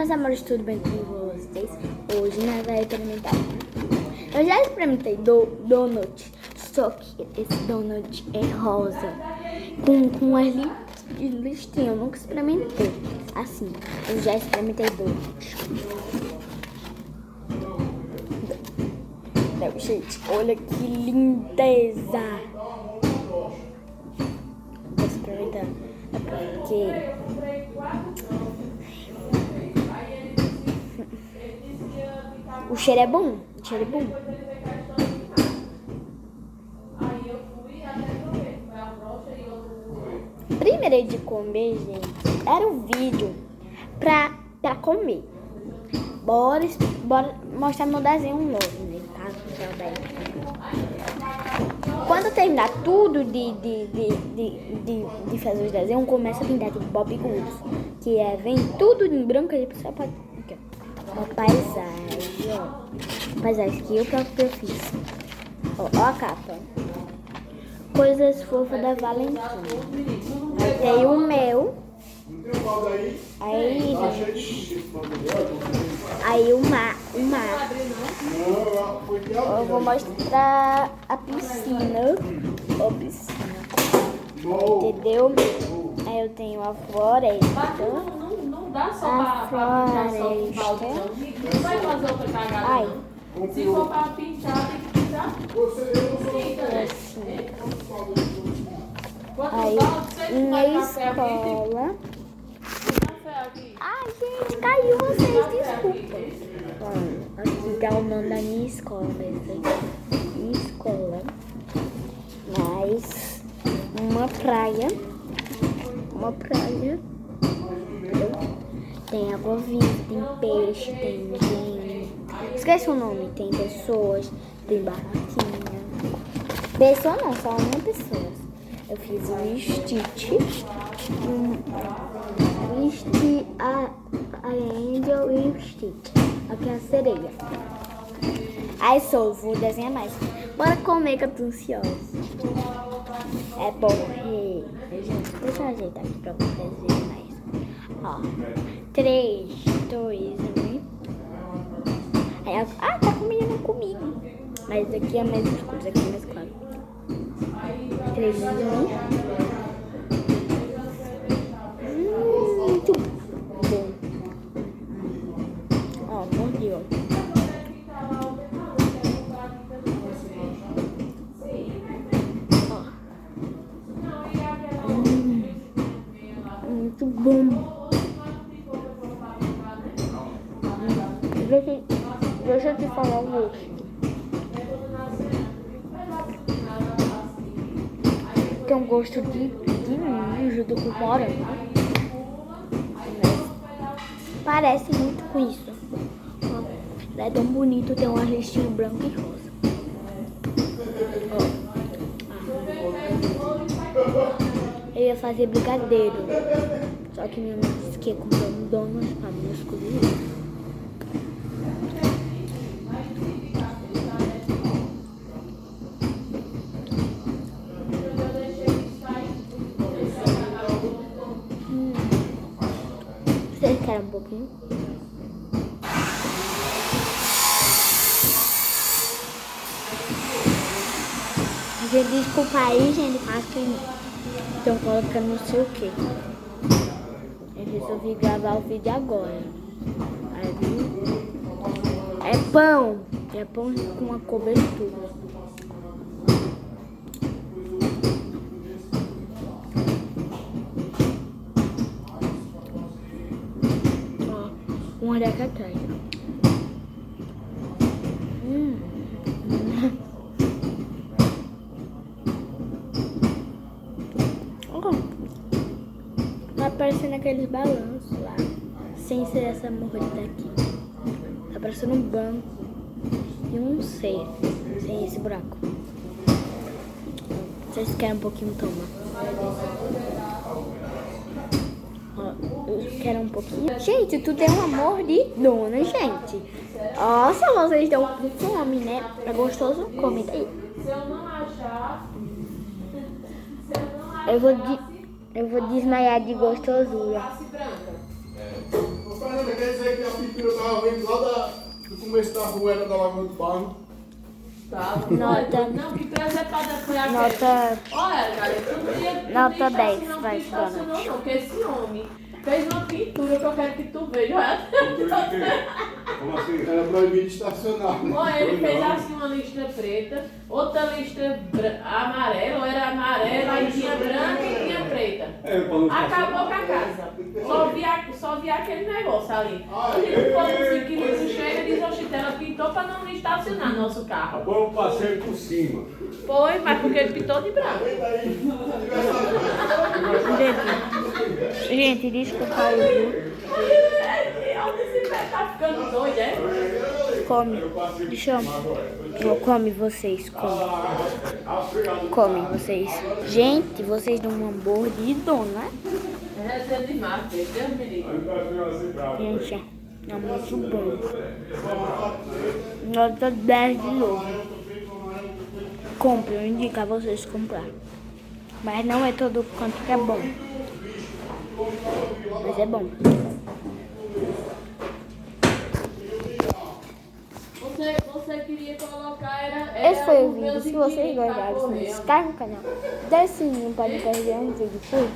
meus amores, tudo bem com vocês? Hoje nós vamos experimentar. Eu já experimentei donut, só que esse donut é rosa, com as listinhas. Eu nunca experimentei assim. Eu já experimentei donut. Não, gente, olha que lindeza! Vou experimentar. É porque o cheiro é bom. O cheiro é bom. Primeiro de comer, gente, era um vídeo pra comer. Bora mostrar meu desenho novo, né? Tá? Quando terminar tudo de fazer os desenhos, começa a vir daqui de Bob Goods, que vem tudo em branco, a gente só pode... Uma paisagem, ó. Paisagem que eu próprio fiz. Ó a capa. Coisas fofas da Valentina. Aí tem o meu. Aí, gente. Aí o mar. Eu vou mostrar a piscina. Ó, piscina. Entendeu? Aí eu tenho a floresta. A floresta. Não vai fazer outra cagada. Ai. Se for para pintar, tem que pintar. Aí, minha escola. Ai, gente, caiu vocês, desculpa. Aqui tá o nome da minha escola, minha escola. Mais uma praia. Tem água viva, tem peixe, tem esqueci o nome, tem pessoas, tem barraquinha. Pessoa não, só uma pessoa. Eu fiz um Stitch, a Angel e o Stitch. Aqui é a sereia. Aí vou desenhar mais. Bora comer que eu tô ansiosa. É bom. Gente, deixa eu ajeitar aqui pra vocês verem mais. Ó, 3, 2, 1. Aí, tá combinando comigo. Mas aqui é mais escuro, aqui é mais claro. 3, 2, 1. Muito bom. Ó, mordi, ó. Muito bom. Deixa eu te falar um gosto. Tem um gosto de mijo com morango. Parece muito com isso. Ó, é tão bonito, tem um listinho branco e rosa. Eu ia fazer brigadeiro. Só que minha mãe disse que ia comprar um donut pra mim escolher. Vocês querem um pouquinho? Gente, desculpa aí, gente, mas que estão colocando não sei o que. Eu resolvi gravar o vídeo agora. Aí, é pão com uma cobertura. Ó, uma daqui atrás. Tá parecendo aqueles balanços lá, sem ser essa mordida aqui. Tá parecendo um banco e um C, sem esse buraco. Vocês querem um pouquinho, toma. Ó, eu quero um pouquinho. Gente, tu tem um amor de dona, gente. Nossa, vocês estão com fome, né? É gostoso? Comenta aí. Se eu não achar... Eu vou desmaiar de gostosura. Face branca. Fernanda, quer dizer que a pintura estava vindo lá do começo da rua, era da Lagoa do Barro? Tá, Nota. não, que presepada foi aquela? Nota. Olha, galera, Nota 10 não vai estacionou estudar. não, porque esse homem fez uma pintura que eu quero que tu veja. Como assim? Era proibido estacionar. Olha, ele fez assim uma listra preta, outra listra amarela, ou era amarela, aí tinha branca e tinha preta. Acabou com a casa. Só via aquele negócio ali. Eu digo, quando os inquilinos chegam, diz, oxe, ela pintou para não estacionar nosso carro. Agora eu passei por cima. Foi, mas porque ele pintou de branco. Gente, desculpa aí. Olha esse pé tá ficando doido, é? Come. Deixa eu. Come vocês, come. Come vocês. Gente, vocês dão um hambúrguer de dono, né? É demais, Deus me livre. Gente, é muito bom. Nota 10 de novo. Compre, eu indico a vocês comprar. Mas não é todo canto que é bom. Mas é bom. Você queria colocar, era Esse foi o os vídeo. meus Se vocês inquilinos pra gostaram, se correr. inscreve no canal. Dê sininho para não perder um vídeo. Fui.